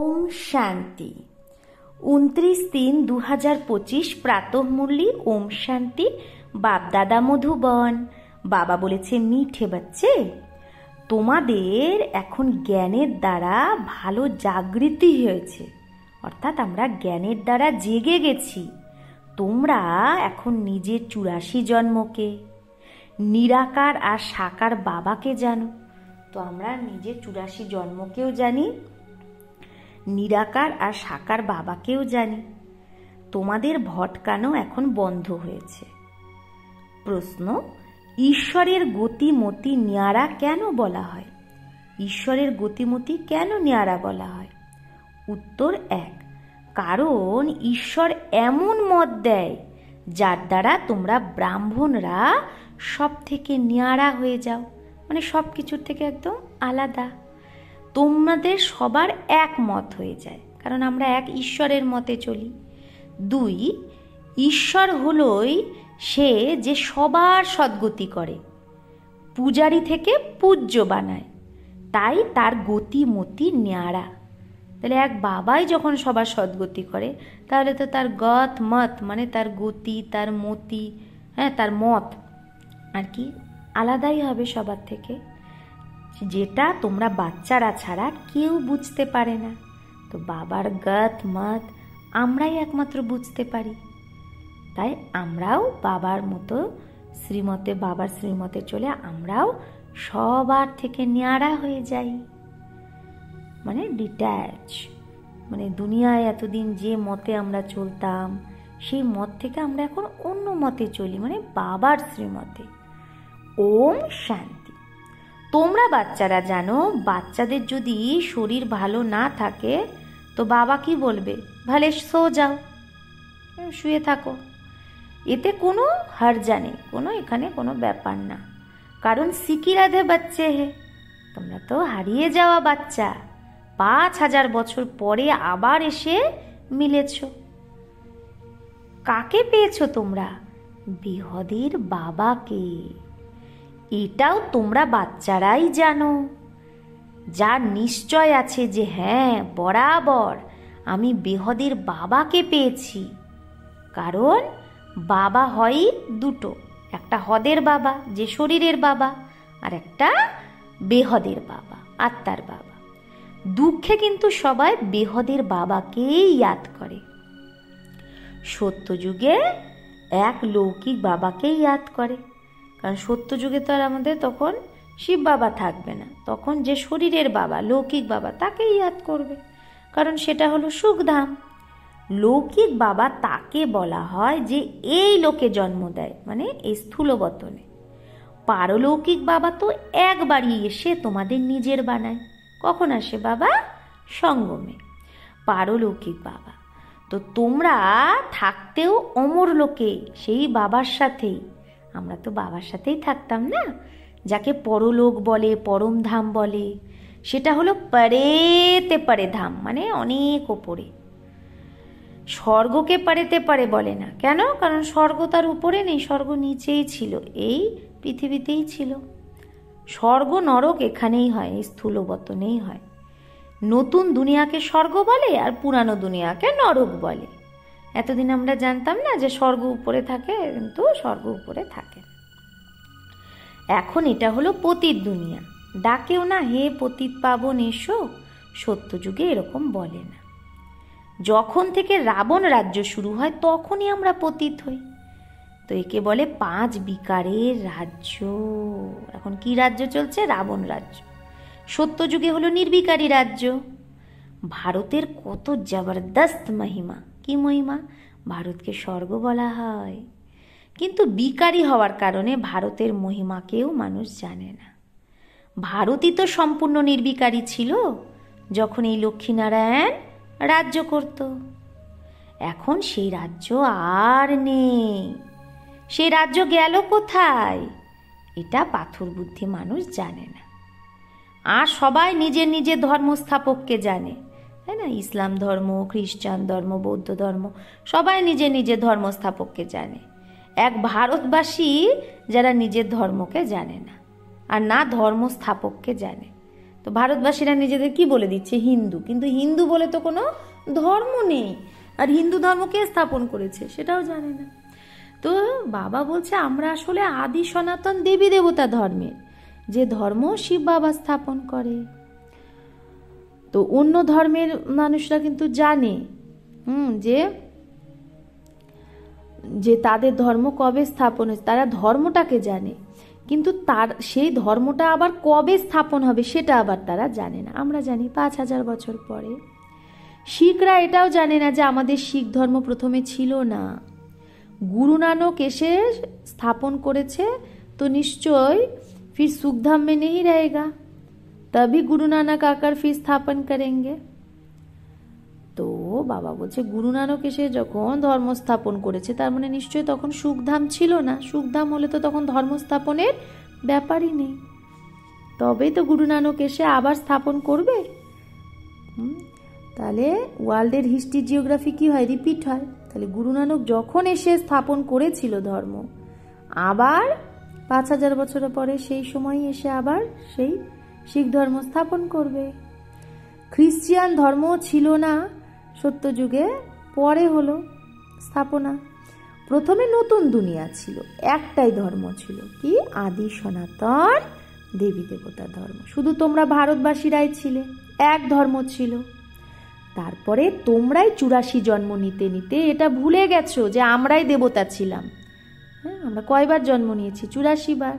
ओम शांति 29/3/2025 প্রাতঃমূল্যি ওম শান্তি বাপদাদা মধুবন। বাবা বলেছে, মিঠে বাচ্চে, তোমাদের এখন জ্ঞানের দ্বারা ভালো জাগৃতি হয়েছে, অর্থাৎ আমরা জ্ঞানের দ্বারা জেগে গেছি। তোমরা এখন নিজের 84 জন্মকে, নিরাকার আর সাকার বাবাকে জানো। তো আমরা নিজের 84 জন্মকেও জানি, নিরাকার আর সাকার বাবাকেও জানি। তোমাদের ভটকানো এখন বন্ধ হয়েছে। প্রশ্ন, ঈশ্বরের গতিমতি নিয়ারা কেন বলা হয়? ঈশ্বরের গতিমতি কেন নিয়ারা বলা হয়? উত্তর 1, কারণ ঈশ্বর এমন মত দেয় যার দ্বারা তোমরা ব্রাহ্মণরা সব থেকে নিয়ারা হয়ে যাও, মানে সব কিছুর থেকে একদম আলাদা। তোমাদের সবার এক মত হয়ে যায়, কারণ আমরা এক ঈশ্বরের মতে চলি। 2, ঈশ্বর হলই সে যে সবার সদ্গতি করে, পূজারী থেকে পূজ্য বানায়, তাই তার গতিমতি ন্যাড়া। তাহলে এক বাবাই যখন সবার সদ্গতি করে, তাহলে তো তার গত মত মানে তার গতি, তার মতি, তার মত আর কি আলাদাই হবে সবার থেকে, যেটা তোমরা বাচ্চারা ছাড়া কেউ বুঝতে পারে না। তো বাবার গত মত আমরাই একমাত্র বুঝতে পারি, তাই আমরাও বাবার মতো বাবার শ্রীমতে চলে আমরাও সবার থেকে ন্যাড়া হয়ে যাই, মানে ডিট্যাচ। মানে দুনিয়ায় এতদিন যে মতে আমরা চলতাম, সেই মত থেকে আমরা এখন অন্য মতে চলি, মানে বাবার শ্রীমতে। ওম শান্তি। তোমরা বাচ্চারা জানো, বাচ্চাদের যদি শরীর ভালো না থাকে তো বাবা কি বলবে? ভালে শো যাও, শুয়ে থাকো, এতে কোনো হর্জা নেই, এখানে কোনো ব্যাপার না। কারণ সিকি রাধে বাচ্চে হে, তোমরা তো হারিয়ে যাওয়া বাচ্চা, 5000 বছর পরে আবার এসে মিলেছ। কাকে পেয়েছো তোমরা? বিহদের বাবাকে। এটাও তোমরা বাচ্চারাই জানো, যার নিশ্চয় আছে যে হ্যাঁ, বরাবর আমি বেহদের বাবাকে পেয়েছি। কারণ বাবা হয় দুটো, একটা হদের বাবা যে শরীরের বাবা, আর একটা বেহদের বাবা আত্মার বাবা। দুঃখে কিন্তু সবাই বেহদের বাবাকেই ইয়াদ করে, সত্যযুগে এক লৌকিক বাবাকেই ইয়াদ করে। কারণ সত্যযুগে তো আর আমাদের তখন শিব বাবা থাকবে না, তখন যে শরীরের বাবা লৌকিক বাবা তাকেই ইয়াদ করবে, কারণ সেটা হলো সুখধাম। লৌকিক বাবা তাকে বলা হয় যে এই লোকে জন্ম দেয়, মানে এই স্থূল বতনে। পারলৌকিক বাবা তো একবারই এসে তোমাদের নিজের বানায়। কখন আসে বাবা? সঙ্গমে। পারলৌকিক বাবা তো তোমরা থাকতেও অমর লোকে সেই বাবার সাথেই, আমরা তো বাবার সাথেই থাকতাম না, যাকে পরলোক বলে, পরম ধাম বলে, সেটা হলো পরেতে পরে ধাম, মানে অনেক ওপরে। স্বর্গকে পারেতে পারে বলে না, কেন? কারণ স্বর্গ তার উপরে নেই, স্বর্গ নিচেই ছিল, এই পৃথিবীতেই ছিল। স্বর্গ নরক এখানেই হয়, এই স্থূলবতনেই হয়। নতুন দুনিয়াকে স্বর্গ বলে আর পুরানো দুনিয়াকে নরক বলে। এতদিন আমরা জানতাম না যে স্বর্গ উপরে থাকে, কিন্তু স্বর্গ উপরে থাকে। এখন এটা হলো পতিত দুনিয়া, ডাকেও না হে পতিত পাবন এসো, সত্যযুগে এরকম বলে না। যখন থেকে রাবণ রাজ্য শুরু হয় তখনই আমরা পতিত হই। তো একে বলে 5 বিকারের রাজ্য। এখন কি রাজ্য চলছে? রাবণ রাজ্য। সত্যযুগে হলো নির্বিকারী রাজ্য। ভারতের কত জবরদস্ত মহিমা! কি মহিমা? ভারতকে স্বর্গ বলা হয়, কিন্তু বিকারী হওয়ার কারণে ভারতের মহিমাকেও মানুষ জানে না। ভারতই তো সম্পূর্ণ নির্বিকারী ছিল যখন এই লক্ষ্মীনারায়ণ রাজ্য করত। এখন সেই রাজ্য আর নেই। সেই রাজ্য গেল কোথায়? এটা পাথর বুদ্ধি মানুষ জানে না। আর সবাই নিজের নিজের ধর্মস্থাপককে জানে, তাই না? ইসলাম ধর্ম, খ্রিস্টান ধর্ম, বৌদ্ধ ধর্ম, সবাই নিজের নিজের ধর্মস্থাপককে জানে। এক ভারতবাসী যারা নিজের ধর্মকে জানে না, আর না ধর্মস্থাপককে জানে। তো ভারতবাসীরা নিজেদের কি বলে দিচ্ছে? হিন্দু। কিন্তু হিন্দু বলে তো কোনো ধর্ম নেই, আর হিন্দু ধর্ম কে স্থাপন করেছে সেটাও জানে না। তো বাবা বলছে আমরা আসলে আদি সনাতন দেবী দেবতা ধর্মের, যে ধর্ম শিব বাবা স্থাপন করে। তো অন্য ধর্মের মানুষরা কিন্তু জানে যে যে তাদের ধর্ম কবে স্থাপন হয়েছে, তারা ধর্মটাকে জানে, কিন্তু তার সেই ধর্মটা আবার কবে স্থাপন হবে সেটা আবার তারা জানে না। আমরা জানি 5000 বছর পরে। শিখরা এটাও জানে না যে আমাদের শিখ ধর্ম প্রথমে ছিল না, গুরু নানক এসে স্থাপন করেছে, তো নিশ্চয় ফির সুখধাম में नहीं रहेगा, तभी गुरु नानक आकर फिर स्थापन करेंगे। তো বাবা বলছে গুরু নানক এসে যখন ধর্ম স্থাপন করেছে তার মানে নিশ্চয়ই তখন সুখধাম ছিল না, সুখধাম হলে তো তখন ধর্ম স্থাপনের ব্যাপারই নেই, তবেই তো গুরু নানক এসে আবার স্থাপন করবে। তাহলে ওয়ার্ল্ডের হিস্ট্রি জিওগ্রাফি কি হয়? রিপিট হয়। তাহলে গুরু নানক যখন এসে স্থাপন করেছিল ধর্ম, আবার 5000 বছর পরে সেই সময় এসে আবার সেই শিখ ধর্ম স্থাপন করবে। খ্রিস্টান ধর্ম ছিল না সত্যযুগে, পরে হলো স্থাপনা। প্রথমে নতুন দুনিয়া ছিল, একটাই ধর্ম ছিল, কি? আদি সনাতন দেবী দেবতা ধর্ম। শুধু তোমরা ভারতবাসীরাই ছিলে, এক ধর্ম ছিল। তারপরে তোমরাই 84 জন্ম নিতে নিতে এটা ভুলে গেছো যে আমরাই দেবতা ছিলাম। হ্যাঁ, আমরা কয়বার জন্ম নিয়েছি? 84 বার।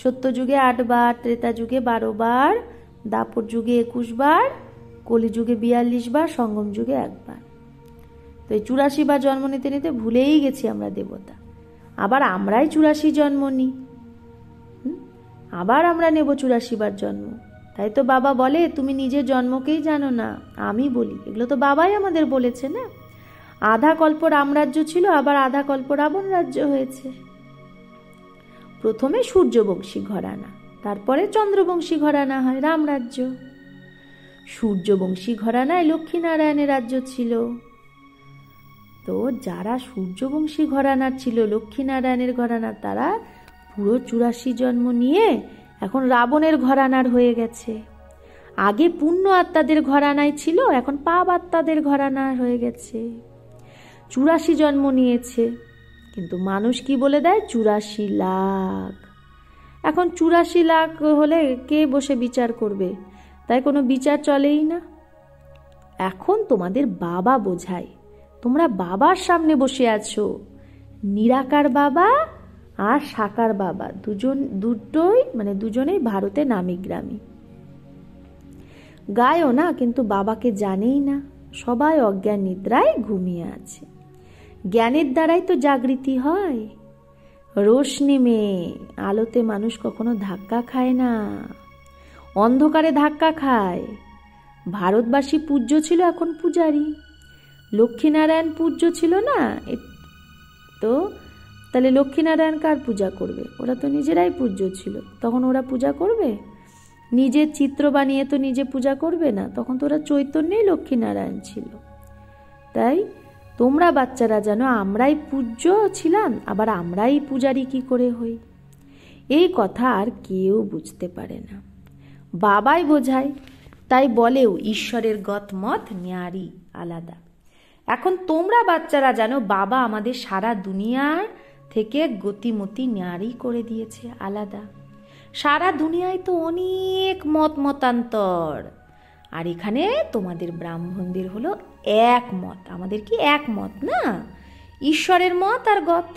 সত্যযুগে 8 বার, ত্রেতা যুগে 12 বার, দাপর যুগে 21 বার, কলিযুগে 42 বার, সঙ্গম যুগে 1 বার। তো এই 84 বার জন্ম নিতে নিতে ভুলেই গেছি আমরা দেবতা। আবার আমরাই 84 জন্ম নিই, আবার আমরা নেব 84 বার জন্ম। তাই তো বাবা বলে তুমি নিজের জন্মকেই জানো না, আমি বলি। এগুলো তো বাবাই আমাদের বলেছে না। আধা কল্প রাম রাজ্য ছিল, আবার আধা কল্প রাবণ রাজ্য হয়েছে। প্রথমে সূর্যবংশী ঘরানা, তারপরে চন্দ্রবংশী ঘরানা হয় রাম রাজ্য। সূর্যবংশী ঘরানায় লক্ষ্মীনারায়ণের রাজ্য ছিল। তো যারা সূর্যবংশী ঘরানার ছিল, লক্ষ্মীনারায়ণের ঘরানার, তারা পুরো 84 জন্ম নিয়ে এখন রাবণের ঘরানার হয়ে গেছে। আগে পুণ্য আত্মাদের ঘরানায় ছিল, এখন পাপ আত্মাদের ঘরানার হয়ে গেছে। 84 জন্ম নিয়েছে, কিন্তু মানুষ কি বলে দেয়? 84 লাখ। এখন 84 লাখ হলে কে বসে বিচার করবে? তাই কোনো বিচার চলেই না। এখন তোমাদের বাবা বোঝায়, তোমরা বাবার সামনে বসে আছো, নিরাকার বাবা আর সাকার বাবা, দুজনেই ভারতে নামি গ্রামী। গায়ও না, কিন্তু বাবাকে জানেই না, সবাই অজ্ঞান নিদ্রায় ঘুমিয়ে আছে। জ্ঞানের দ্বারাই তো জাগৃতি হয়। রোশনি মেয়ে, আলোতে মানুষ কখনো ধাক্কা খায় না, অন্ধকারে ধাক্কা খায়। ভারতবাসী পূজ্য ছিল, এখন পূজারী। লক্ষ্মীনারায়ণ পূজ্য ছিল না, তো তাহলে লক্ষ্মীনারায়ণ কার পূজা করবে? ওরা তো নিজেরাই পূজ্য ছিল, তখন ওরা পূজা করবে? নিজের চিত্র বানিয়ে তো নিজে পূজা করবে না, তখন তো ওরা চৈতন্যই লক্ষ্মীনারায়ণ ছিল। তাই তোমরা বাচ্চারা জানো আমরাই পূজ্য ছিলাম, আবার আমরাই পূজারী কি করে হই? এই কথা আর কেউ বুঝতে পারে না, বাবাই বোঝায়। তাই বলেও ঈশ্বরের গতমত ন্যারি আলাদা। এখন তোমরা বাচ্চারা জানো বাবা আমাদের সারা দুনিয়ার থেকে গতিমতি ন্যারি করে দিয়েছে আলাদা। সারা দুনিয়ায় তো অনেক মত মতান্তর, আর এখানে তোমাদের ব্রাহ্মণদের হলো এক মত। আমাদের কি এক মত না? ঈশ্বরের মত আর গত।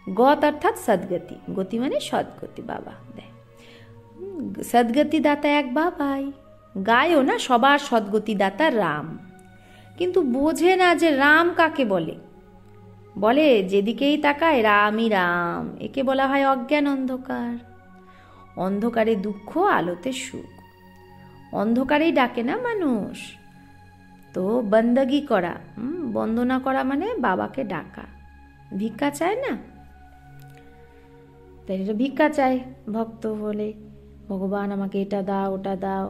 গত অর্থাৎ সদ্গতি, গতি মানে সদ্গতি বাবা দেয়। সদ্গতি দাতা এক বাবাই। গায়ও না সবার সদ্গতি দাতা রাম, কিন্তু বোঝে না যে রাম কাকে বলে। বলে যেদিকেই তাকায় রামই রাম, একে বলা হয় অজ্ঞান অন্ধকার। অন্ধকারে দুঃখ, আলোতে সুখ। অন্ধকারেই ডাকে না মানুষ। তো বন্দগি করা, বন্দনা করা মানে বাবাকে ডাকা। ভিক্ষা চায় না, তাই ভিক্ষা চায় ভক্ত হলে, ভগবান আমাকে এটা দাও ওটা দাও।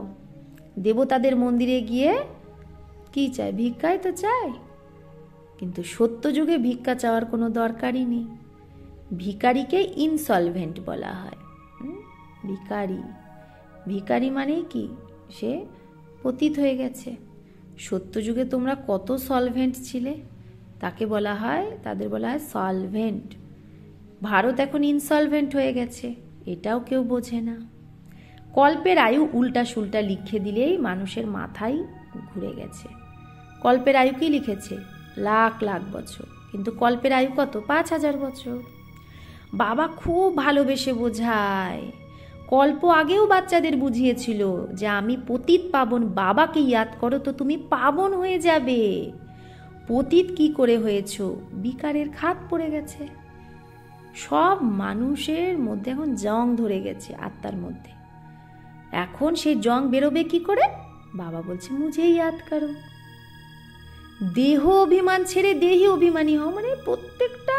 দেবতাদের মন্দিরে গিয়ে কি চায়? ভিক্ষাই তো চায়। কিন্তু সত্য যুগে ভিক্ষা চাওয়ার কোনো দরকারই নেই। ভিখারিকে ইনসলভেন্ট বলা হয়। ভিখারি ভিখারি মানেই কি, সে পতিত হয়ে গেছে। সত্যযুগে তোমরা কত সলভেন্ট ছিলে, তাকে বলা হয়, তাদের বলা হয় সলভেন্ট। ভারত এখন ইনসলভেন্ট হয়ে গেছে, এটাও কেউ বোঝে না। কল্পের আয়ু উল্টা সুল্টা লিখে দিলেই মানুষের মাথায় ঘুরে গেছে। কল্পের আয়ু কি লিখেছে? লাখ লাখ বছর, কিন্তু কল্পের আয়ু কত? 5000 বছর। বাবা খুব ভালোবেসে বোঝায়। কল্প আগেও বাচ্চাদের বুঝিয়েছিল যে আমি পতিত পাবন, বাবাকে ইয়াদ করো তো তুমি পাবন হয়ে যাবে। পতিত কি করে হয়েছ? বিকারের খাত পড়ে গেছে। সব মানুষের মধ্যে এখন জং ধরে গেছে আত্মার মধ্যে। এখন সেই জং বেরোবে কি করে? বাবা বলছে মুঝে ইয়াদ করো। দেহ অভিমান ছেড়ে দেহি অভিমানী হও, মানে প্রত্যেকটা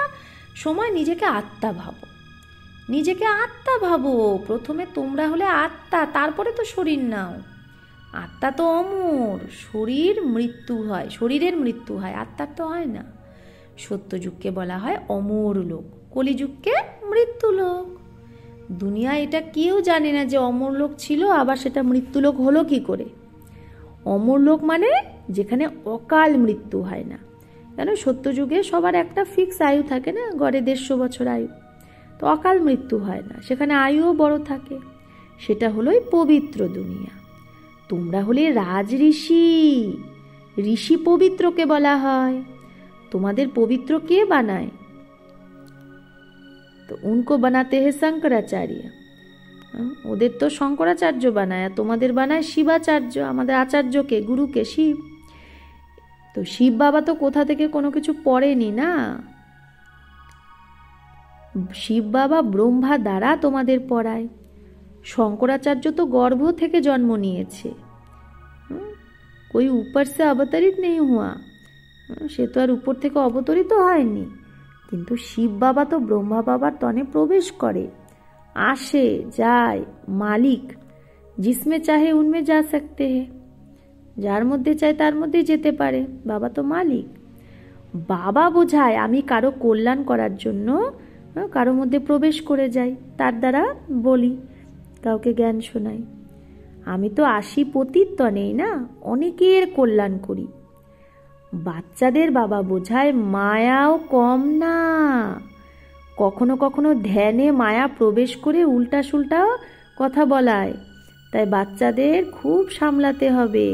সময় নিজেকে আত্মা ভাবো, নিজেকে আত্মা ভাবো। প্রথমে তোমরা হলে আত্মা, তারপরে তো শরীর নাও। আত্মা তো অমর, শরীর মৃত্যু হয়, শরীরের মৃত্যু হয়, আত্মার তো হয় না। সত্যযুগকে বলা হয় অমর লোক, কলিযুগকে মৃত্যু লোক। দুনিয়া এটা কেউ জানে না যে অমর লোক ছিল, আবার সেটা মৃত্যু লোক হলো কি করে। অমর লোক মানে যেখানে অকাল মৃত্যু হয় না। কেন সত্যযুগে সবার একটা ফিক্স আয়ু থাকে না, গড়ে 150 বছর আয়ু, তো অকাল মৃত্যু হয় না, সেখানে আয়ুও বড় থাকে। সেটা হলোই পবিত্র দুনিয়া। তোমরা হলে রাজ ঋষি, ঋষি পবিত্রকে বলা হয়। তোমাদের পবিত্র কে বানায়? তো উनको বানাতে হে শঙ্করাচার্য। ওদের তো শঙ্করাচার্য বানায়, আর তোমাদের বানায় শিবাচার্য, আমাদের আচার্যকে, গুরুকে, শিব। তো শিব বাবা তো কোথা থেকে কোনো কিছু পড়েনি না, শিব বাবা ব্রহ্মা দ্বারা তোমাদের পড়ায়। শঙ্করাচার্য তো গর্ভ থেকে জন্ম নিয়েছে, कोई ऊपर से अवतरित नहीं हुआ, সে তো আর উপর থেকে অবতরিত হয়নি। কিন্তু শিব বাবা তো ব্রহ্মা বাবার তনে প্রবেশ করে, আসে যায়, মালিক। जिसमें चाहे उनमें जा सकते हैं, যার মধ্যে চায় তার মধ্যেই যেতে পারে, বাবা তো মালিক। বাবা বোঝায় আমি কারো কল্যাণ করার জন্য কারো মধ্যে প্রবেশ করে যাই, তার দ্বারা বলি, কাউকে জ্ঞান শোনাই। আমি তো আসি পতিত তনেই না, অনেকের কল্যাণ করি। বাচ্চাদের বাবা বোঝায় মায়াও কম না, কখনো কখনো ধ্যানে মায়া প্রবেশ করে উল্টা সুল্টা কথা বলায়, তাই বাচ্চাদের খুব সামলাতে হবে।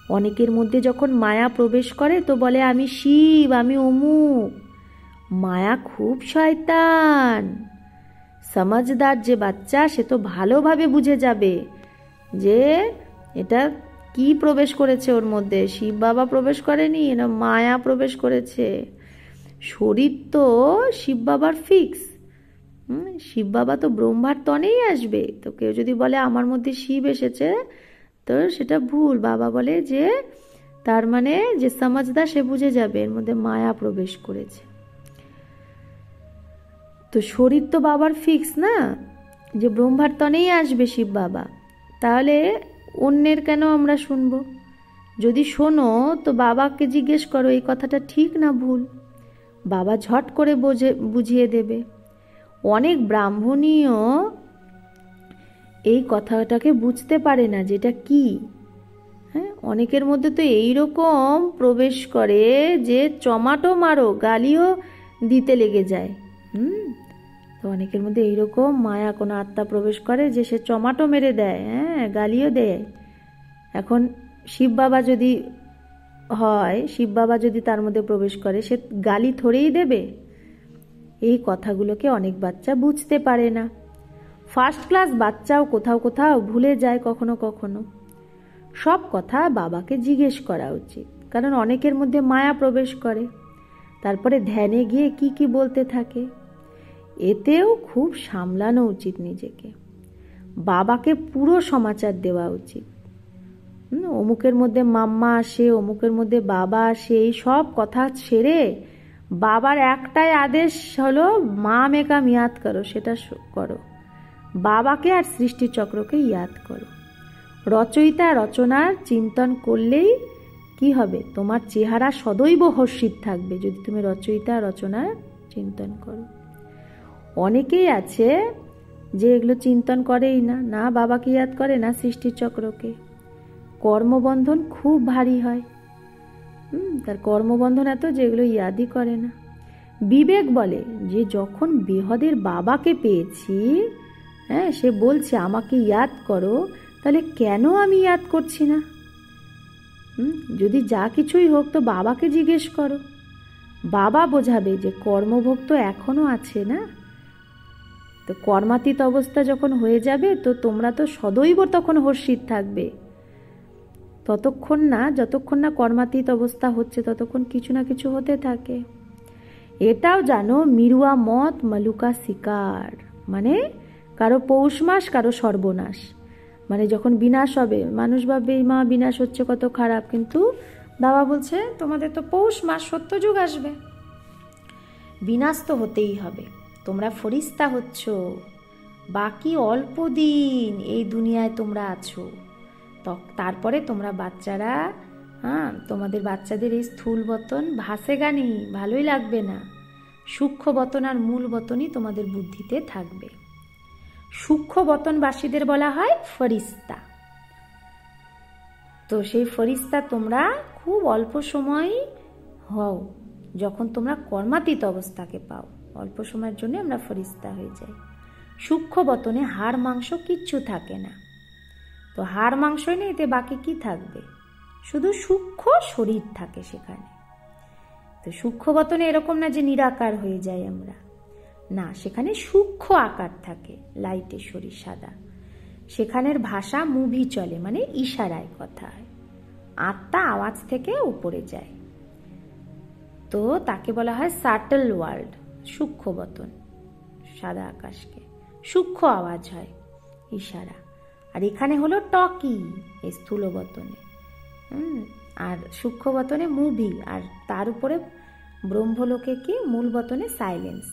অনেকের মধ্যে যখন মায়া প্রবেশ করে তো বলে আমি শিব, আমি অমুক। মায়া খুব শয়তান। সমঝদার যে বাচ্চা সে তো ভালোভাবে বুঝে যাবে যে এটা কি প্রবেশ করেছে ওর মধ্যে, শিব বাবা প্রবেশ করেনি, না মায়া প্রবেশ করেছে। শরীর তো শিব বাবার ফিক্স, শিব বাবা তো ব্রহ্মার তনেই আসবে। তো কেউ যদি বলে আমার মধ্যে শিব এসেছে, তো সেটা ভুল। বাবা বলে যে তার মানে যে সমঝদার সে বুঝে যাবে এর মধ্যে মায়া প্রবেশ করেছে। তো শরীর তো বাবার ফিক্স না, যে ব্রহ্মার তনেই আসবে শিব বাবা, তাহলে অন্যের কেন আমরা শুনবো? যদি শোনো তো বাবাকে জিজ্ঞেস করো এই কথাটা ঠিক না ভুল, বাবা ঝট করে বুঝিয়ে দেবে। অনেক ব্রাহ্মণীয় এই কথাটাকে বুঝতে পারে না যেটা কি। হ্যাঁ, অনেকের মধ্যে তো এইরকম প্রবেশ করে যে চমাটো মারো, গালিও দিতে লেগে যায়। তো অনেকের মধ্যে এইরকম মায়া কোনো আত্মা প্রবেশ করে যে সে চমাটো মেরে দেয়, হ্যাঁ, গালিও দেয়। এখন শিব বাবা যদি হয়, শিব বাবা যদি তার মধ্যে প্রবেশ করে, সে গালি থরেই দেবে। এই কথাগুলোকে অনেক বাচ্চা বুঝতে পারে না। ফার্স্ট ক্লাস বাচ্চাও কোথাও কোথাও ভুলে যায় কখনো কখনো। সব কথা বাবাকে জিজ্ঞেস করা উচিত, কারণ অনেকের মধ্যে মায়া প্রবেশ করে, তারপরে ধ্যানে গিয়ে কি কি বলতে থাকে। এতেও খুব সামলানো উচিত নিজেকে। বাবাকে পুরো সমাচার দেওয়া উচিত। অমুকের মধ্যে মাম্মা আসে, অমুকের মধ্যে বাবা আসে, এই সব কথা ছেড়ে বাবার একটাই আদেশ হলো মা মেকাম ইয়াদ করো, সেটা করো। বাবাকে আর সৃষ্টিচক্রকে ইয়াদ করো। রচয়িতা রচনার চিন্তন করলেই কি হবে? তোমার চেহারা সদৈব হর্ষিত থাকবে যদি তুমি রচয়িতা রচনার চিন্তন করো। অনেকেই আছে যে এগুলো চিন্তন করেই না, না বাবাকে ইয়াদ করে না সৃষ্টির চক্রকে। কর্মবন্ধন খুব ভারী হয়, তার কর্মবন্ধন এত যেগুলো ইয়াদই করে না। বিবেক বলে যে যখন বেহদের বাবাকে পেয়েছি, হ্যাঁ, সে বলছে আমাকে ইয়াদ করো, তাহলে কেন আমি ইয়াদ করছি না? যদি যা কিছুই হোক তো বাবাকে জিজ্ঞেস করো, বাবা বোঝাবে যে কর্মভোগ তো এখনো আছে না। তো কর্মাতীত অবস্থা যখন হয়ে যাবে তো তোমরা তো সদৈব তখন হর্ষিত থাকবে। ততক্ষণ না, যতক্ষণ না কর্মাতীত অবস্থা হচ্ছে ততক্ষণ কিছু না কিছু হতে থাকে। এটাও জানো, মিরুয়া মত মালুকা শিকার, মানে কারো পৌষ মাস কারো সর্বনাশ। মানে যখন বিনাশ হবে মানুষ ভাববে মা বিনাশ হচ্ছে কত খারাপ, কিন্তু বাবা বলছে তোমাদের তো পৌষ মাস, সত্যযুগ আসবে, বিনাশ তো হতেই হবে। তোমরা ফরিস্তা হচ্ছ, বাকি অল্প দিন এই দুনিয়ায় তোমরা আছো, তারপরে তোমরা বাচ্চারা, হ্যাঁ, তোমাদের বাচ্চাদের এই স্থূল বতন ভাসে গানি, ভালোই লাগবে না। সূক্ষ্ম বতন আর মূল বতনই তোমাদের বুদ্ধিতে থাকবে। সূক্ষ্ম বতনবাসীদের বলা হয় ফরিস্তা। তো সেই ফরিস্তা তোমরা খুব অল্প সময় হও, যখন তোমরা কর্মাতীত অবস্থাকে পাও, অল্প সময়ের জন্য আমরা ফরিস্তা হয়ে যাই। সূক্ষ্ম বতনে হাড় মাংস কিচ্ছু থাকে না, তো হাড় মাংসই নেই, এতে বাকি কি থাকবে? শুধু সূক্ষ্ম শরীর থাকে সেখানে। তো সূক্ষ্ম বতনে এরকম না যে নিরাকার হয়ে যায় আমরা, না, সেখানে সূক্ষ্ম আকার থাকে, লাইটের শরীর সাদা। সেখানের ভাষা মুভি চলে, মানে ইশারায় কথা হয়, আত্মা আওয়াজ থেকে উপরে যায়। তো তাকে বলা হয় সাটল ওয়ার্ল্ড, সূক্ষ্ম বতন। সাদা আকাশকে সূক্ষ্ম আওয়াজ হয়, ইশারা। আর এখানে হলো টকি, এই স্থূল বতনে, আর সূক্ষ্ম বতনে মুভি, আর তার উপরে ব্রহ্মলোকে কি মূল বতনে সাইলেন্স।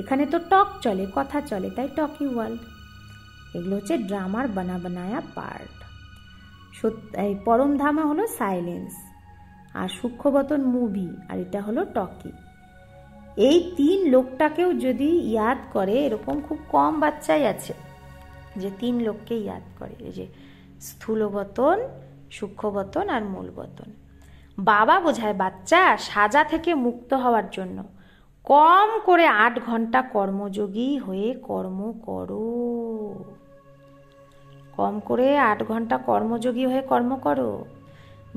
এখানে তো টক চলে, কথা চলে, তাই টকি ওয়ার্ল্ড। এগুলো হচ্ছে ড্রামার বানা বানায়া পার্ট। এই পরম ধামা হলো সাইলেন্স, আর সূক্ষ্মবতন মুভি, আর এটা হলো টকি। এই তিন লোকটাকেও যদি ইয়াদ করে, এরকম খুব কম বাচ্চাই আছে যে তিন লোককে ইয়াদ করে, এই যে স্থূলবতন, সূক্ষ্মবতন আর মূলবতন। বাবা বোঝায় বাচ্চা সাজা থেকে মুক্ত হওয়ার জন্য কম করে 8 ঘন্টা কর্মযোগী হয়ে কর্ম করো। কম করে 8 ঘন্টা কর্মযোগী হয়ে কর্ম করো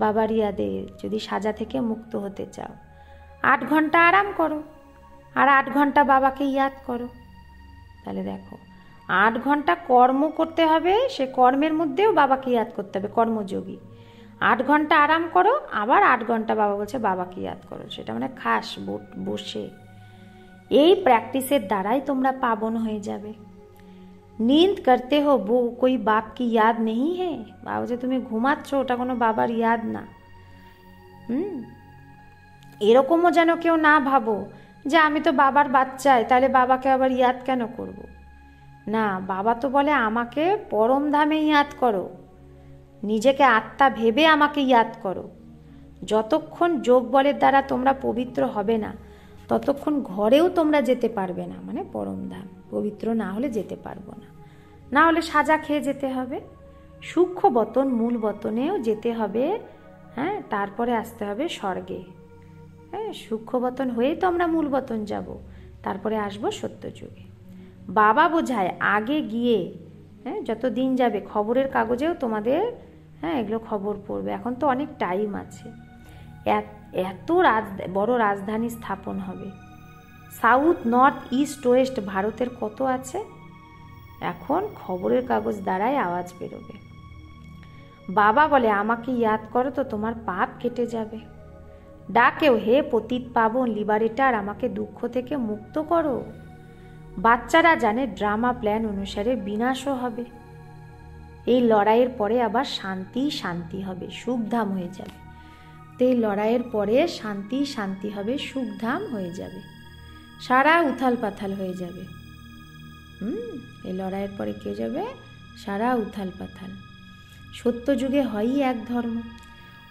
বাবার ইয়াদে, যদি সাজা থেকে মুক্ত হতে চাও। 8 ঘন্টা আরাম করো, আর 8 ঘন্টা বাবাকে ইয়াদ করো। তাহলে দেখো, 8 ঘন্টা কর্ম করতে হবে, সে কর্মের মধ্যেও বাবাকে ইয়াদ করতে হবে, কর্মযোগী। 8 ঘন্টা আরাম করো, আবার 8 ঘন্টা বাবা বলছে বাবাকে ইয়াদ করো, সেটা মানে খাস বসে। এই প্র্যাকটিসের দ্বারাই তোমরা পাবন হয়ে যাবে। नींद करते हो वो कोई बाप की याद नहीं है, বাবা যে তুমি ঘুমাচ্ছ ওটা কোনো বাবার ইয়াদ না। এরকমও যেন কেউ না ভাবো যে আমি তো বাবার বাচ্চাই, তাহলে বাবাকে আবার ইয়াদ কেন করব। না, বাবা তো বলে আমাকে পরম ধামে ইয়াদ করো, নিজেকে আত্মা ভেবে আমাকে ইয়াদ করো। যতক্ষণ যোগ বলের দ্বারা তোমরা পবিত্র হবে না, ততক্ষণ ঘরেও তোমরা যেতে পারবে না, মানে পরম ধাম। পবিত্র না হলে যেতে পারবো না, না হলে সাজা খেয়ে যেতে হবে। সূক্ষ্ম বতন মূল বতনেও যেতে হবে, হ্যাঁ, তারপরে আসতে হবে স্বর্গে। হ্যাঁ, সূক্ষ্ম বতন হয়েই তো আমরা মূল বতন যাব, তারপরে আসবো সত্যযুগে। বাবা বোঝায় আগে গিয়ে, হ্যাঁ, যত দিন যাবে খবরের কাগজেও তোমাদের, হ্যাঁ, এগুলো খবর পড়বে। এখন তো অনেক টাইম আছে, এত বড় রাজধানী স্থাপন হবে। সাউথ, নর্থ, ইস্ট, ওয়েস্ট ভারতের কত আছে, এখন খবরের কাগজ দ্বারাই আওয়াজ বেরোবে। বাবা বলে আমাকে ইয়াদ করো তো তোমার পাপ কেটে যাবে। ডাকেও হে পতিত পাবন লিবারেটার, আমাকে দুঃখ থেকে মুক্ত করো। বাচ্চারা জানে ড্রামা প্ল্যান অনুসারে বিনাশও হবে, এই লড়াইয়ের পরে আবার শান্তি শান্তি হবে, সুখধাম হয়ে যাবে। তো এই লড়াইয়ের পরে শান্তি শান্তি হবে, সুখধাম হয়ে যাবে, সারা উথাল পাথাল হয়ে যাবে। এই লড়াইয়ের পরে কে যাবে? সারা উথাল পাথাল। সত্যযুগে হয়ই এক ধর্ম,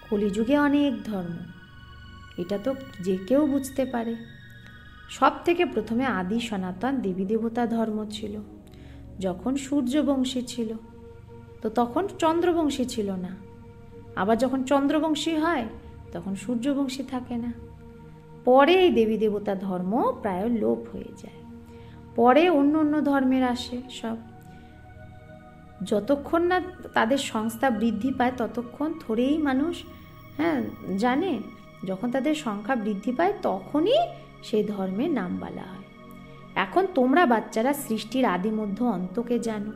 কলিযুগে অনেক ধর্ম, এটা তো যে কেউ বুঝতে পারে। সব থেকে প্রথমে আদি সনাতন দেবী দেবতা ধর্ম ছিল, যখন সূর্যবংশী ছিল, তো তখন চন্দ্রবংশী ছিল না। আবার যখন চন্দ্রবংশী হয় তখন সূর্যবংশী থাকে না। পরে এই দেবী দেবতা ধর্ম প্রায় লোপ হয়ে যায়, পরে অন্য অন্য ধর্মের আসে সব। যতক্ষণ না তাদের সংস্থা বৃদ্ধি পায় ততক্ষণ থোড়েই মানুষ জানে। যখন তাদের সংখ্যা বৃদ্ধি পায় তখনই সেই ধর্মের নাম বলা হয়। এখন তোমরা বাচ্চারা সৃষ্টির আদি মধ্য অন্তকে জানো।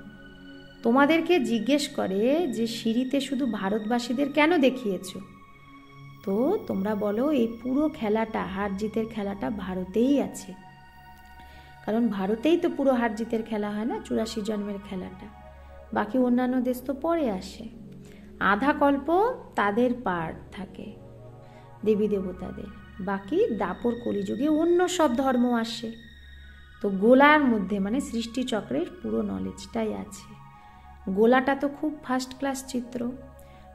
তোমাদেরকে জিজ্ঞেস করে যে সিঁড়িতে শুধু ভারতবাসীদের কেন দেখিয়েছ, তো তোমরা বলো এই পুরো খেলাটা, হার জিতের খেলাটা ভারতেই আছে। কারণ ভারতেই তো পুরো হার জিতের খেলা হয় না, 84 জন্মের খেলাটা। বাকি অন্যান্য দেশ তো পরে আসে। আধা কল্প তাদের পার থাকে দেবী দেবতাদের, বাকি দাপর কলিযুগে অন্য সব ধর্ম আসে। তো গোলার মধ্যে মানে সৃষ্টি চক্রের পুরো নলেজটাই আছে। গোলাটা তো খুব ফার্স্ট ক্লাস চিত্র।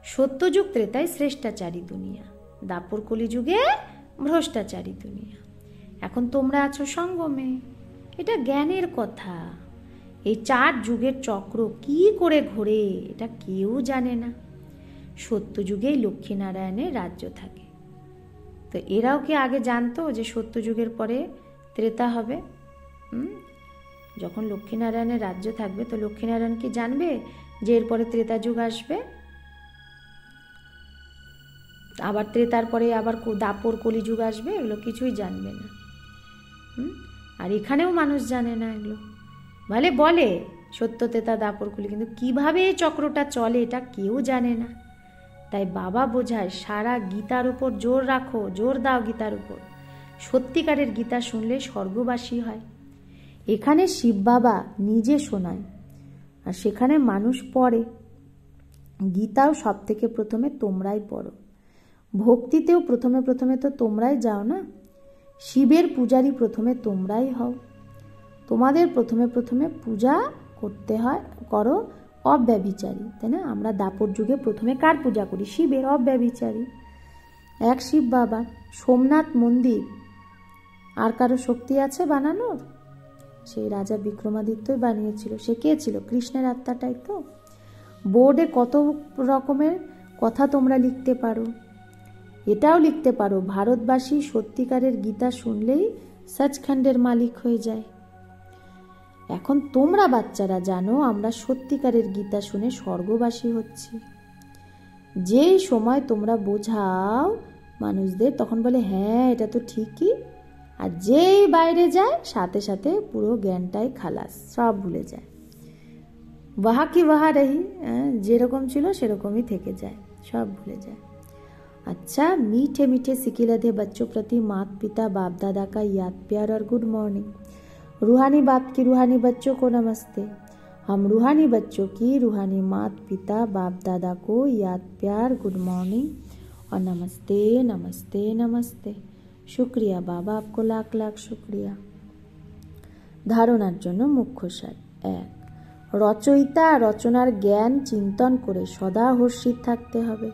সত্যযুগ ত্রেতায় শ্রেষ্টাচারী দুনিয়া, দাপর কলিযুগে ভ্রষ্টাচারী দুনিয়া। এখন তোমরা আছো সঙ্গমে, এটা জ্ঞানের কথা। এই 4 যুগের চক্র কি করে ঘোরে এটা কেউ জানে না। সত্যযুগেই লক্ষ্মীনারায়ণের রাজ্য থাকে। তো এরাও কি আগে জানতো যে সত্যযুগের পরে ত্রেতা হবে? যখন লক্ষ্মীনারায়ণের রাজ্য থাকবে তো লক্ষ্মীনারায়ণ কি জানবে যে এরপরে ত্রেতা যুগ আসবে, আবার ত্রেতার পরে আবার দাপর কলিযুগ আসবে? এগুলো কিছুই জানবে না। আর এখানেও মানুষ জানে না এগুলো। বলে সত্য ত্রেতা দাপর কলি, কিন্তু কিভাবে এই চক্রটা চলে এটা কেউ জানে না। তাই বাবা বোঝায় সারা গীতার উপর জোর রাখো, জোর দাও গীতার উপর। সত্যিকারের গীতা শুনলে স্বর্গবাসী হয়। এখানে শিব বাবা নিজে শোনায় আর সেখানে মানুষ পড়ে। গীতাও সব থেকে প্রথমে তোমরাই পড়ো, ভক্তিতেও প্রথমে প্রথমে তো তোমরাই যাও না। শিবের পূজারী প্রথমে তোমরাই হও। তোমাদের প্রথমে প্রথমে পূজা করতে হয়, করো অব্যভিচারী, তাই না? আমরা দাপর যুগে প্রথমে কার পূজা করি? শিবের, অব্যভিচারী এক শিব বাবা। সোমনাথ মন্দির আর কারো শক্তি আছে বানানোর? সেই রাজা বিক্রমাদিত্যই বানিয়েছিল। সে কে ছিল? কৃষ্ণের আত্মাটাই তো। বোর্ডে কত রকমের কথা তোমরা লিখতে পারো। এটাও লিখতে পারো ভারতবাসী সত্যিকারের গীতা শুনলেই সচখণ্ডের মালিক হয়ে যায়। এখন তোমরা বাচ্চারা জানো আমরা সত্যিকারের গীতা শুনে স্বর্গবাসী হচ্ছি। যেই সময় তোমরা বোঝাও মানুষদের তখন বলে হ্যাঁ এটা তো ঠিকই, আর যেই বাইরে যায় সাথে সাথে পুরো জ্ঞানটাই খালাস, সব ভুলে যায়। ওয়াহা কি ওয়াহা রহি, যেরকম ছিল সেরকমই থেকে যায়, সব ভুলে যায়। अच्छा, मीठे मीठे सिकिलधे बच्चों प्रति माता पिता बाप दादा का याद प्यार और गुड मॉर्निंग। रूहानी बाप की रूहानी बच्चों को नमस्ते। हम रूहानी बच्चों की रूहानी माता पिता बाप दादा को याद प्यार गुड मॉर्निंग और नमस्ते नमस्ते नमस्ते। शुक्रिया बाबा, आपको लाख लाख शुक्रिया। ধারণার জন্য মুখ্য সার। 1. রচয়িতা রচনার জ্ঞান চিন্তন করে সদা হর্ষিত থাকতে হবে।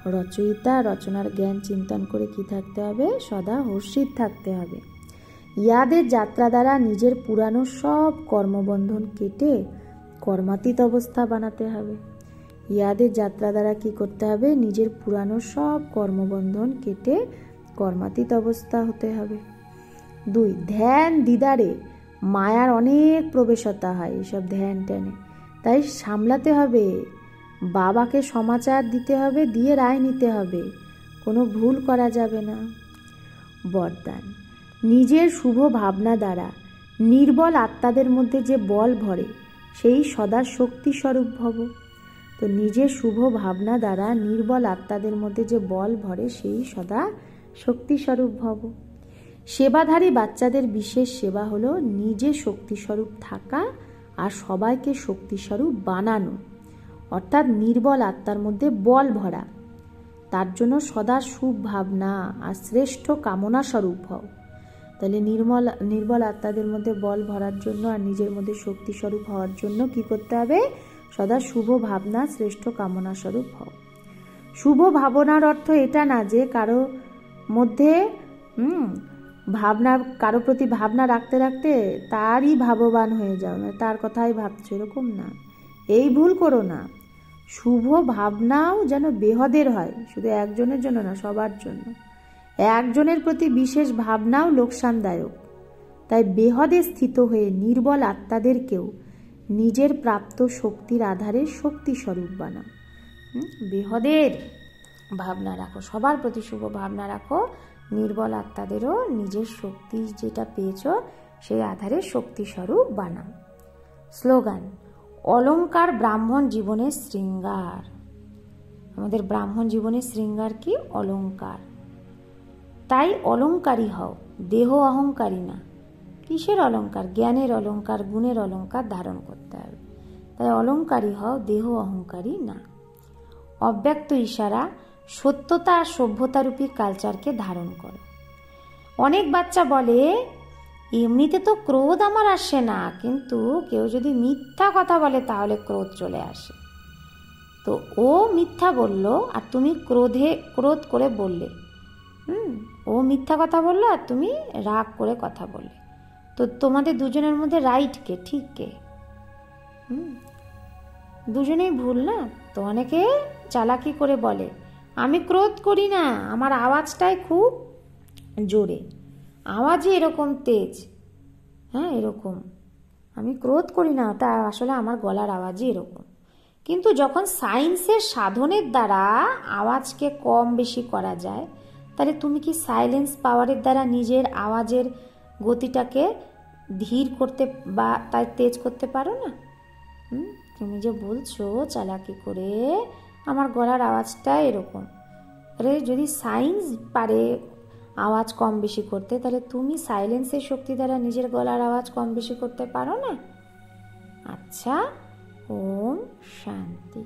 রচয়িতা রচনার জ্ঞান চিন্তন করে কি থাকতে হবে? সদা হর্ষিত থাকতে হবে। ইয়াদের যাত্রা দ্বারা নিজের পুরানো সব কর্মবন্ধন কেটে কর্মাতীত অবস্থা বানাতে হবে। ইয়াদের যাত্রা দ্বারা কি করতে হবে? নিজের পুরানো সব কর্মবন্ধন কেটে কর্মাতীত অবস্থা হতে হবে। 2. ধ্যান দিদারে মায়ার অনেক প্রবেশতা হয় এসব ধ্যান ট্যানে, তাই সামলাতে হবে। বাবাকে সমাচার দিতে হবে, দিয়ে রায় নিতে হবে, কোনো ভুল করা যাবে না। বরদান, নিজের শুভ ভাবনা দ্বারা নির্বল আত্মাদের মধ্যে যে বল ভরে সেই সদা শক্তি স্বরূপ ভব। তো নিজের শুভ ভাবনা দ্বারা নির্বল আত্মাদের মধ্যে যে বল ভরে সেই সদা শক্তি স্বরূপ ভব। সেবাধারী বাচ্চাদের বিশেষ সেবা হলো নিজে শক্তিস্বরূপ থাকা আর সবাইকে শক্তিস্বরূপ বানানো, অর্থাৎ নির্বল আত্মার মধ্যে বল ভরা। তার জন্য সদা শুভ ভাবনা আর শ্রেষ্ঠ কামনা স্বরূপ হও। তাহলে নির্বল আত্মাদের মধ্যে বল ভরার জন্য আর নিজের মধ্যে শক্তি স্বরূপ হওয়ার জন্য কি করতে হবে? সদা শুভ ভাবনা শ্রেষ্ঠ কামনা স্বরূপ হও। শুভ ভাবনার অর্থ এটা না যে কারো মধ্যে ভাবনা, কারো প্রতি ভাবনা রাখতে রাখতে তারই ভাববান হয়ে যাও, না তার কথাই ভাবছো, এরকম না, এই ভুল করো না। শুভ ভাবনাও যেন বেহদের হয়, শুধু একজনের জন্য না, সবার জন্য। একজনের প্রতি বিশেষ ভাবনাও লোকসানদায়ক। তাই বেহদে স্থিত হয়ে নির্বল আত্মাদেরকেও নিজের প্রাপ্ত শক্তির আধারে শক্তিস্বরূপ বানাও। বেহদের ভাবনা রাখো, সবার প্রতি শুভ ভাবনা রাখো, নির্বল আত্মাদেরও নিজের শক্তি যেটা পেয়েছ সেই আধারে শক্তিস্বরূপ বানাও। স্লোগান: অলংকার ব্রাহ্মণ জীবনের শৃঙ্গার। আমাদের ব্রাহ্মণ জীবনের শৃঙ্গার কি? অলংকার। তাই অলংকারী হও, দেহ অহংকারী না। কিসের অলংকার? জ্ঞানের অলংকার, গুণের অলংকার ধারণ করতে হবে। তাই অলংকারী হও, দেহ অহংকারী না। অব্যক্ত ইশারা: সত্যতা আর সভ্যতারূপী কালচারকে ধারণ করো। অনেক বাচ্চা বলে এমনিতে তো ক্রোধ আমার আসে না, কিন্তু কেউ যদি মিথ্যা কথা বলে তাহলে ক্রোধ চলে আসে। তো ও মিথ্যা বলল আর তুমি ক্রোধ করে বললে, ও মিথ্যা কথা বললো আর তুমি রাগ করে কথা বললে, তো তোমাদের দুজনের মধ্যে রাইট কে, ঠিক কে? দুজনেই ভুল না? তো অনেকে চালাকি করে বলে আমি ক্রোধ করি না, আমার আওয়াজটাই খুব জোরে, আওয়াজই এরকম তেজ, হ্যাঁ এরকম, আমি ক্রোধ করি না, তা আসলে আমার গলার আওয়াজই এরকম। কিন্তু যখন সায়েন্সের সাধনের দ্বারা আওয়াজকে কম বেশি করা যায়, তাহলে তুমি কি সাইলেন্স পাওয়ারের দ্বারা নিজের আওয়াজের গতিটাকে ধীর করতে বা তাই তেজ করতে পারো না? তুমি যে বলছো চালাকি করে আমার গলার আওয়াজটা এরকম, আরে যদি সায়েন্স পারে আওয়াজ কম বেশি করতে, তাহলে তুমি সাইলেন্সের শক্তি দ্বারা নিজের গলার আওয়াজ কম বেশি করতে পারো না? আচ্ছা, ওম শান্তি।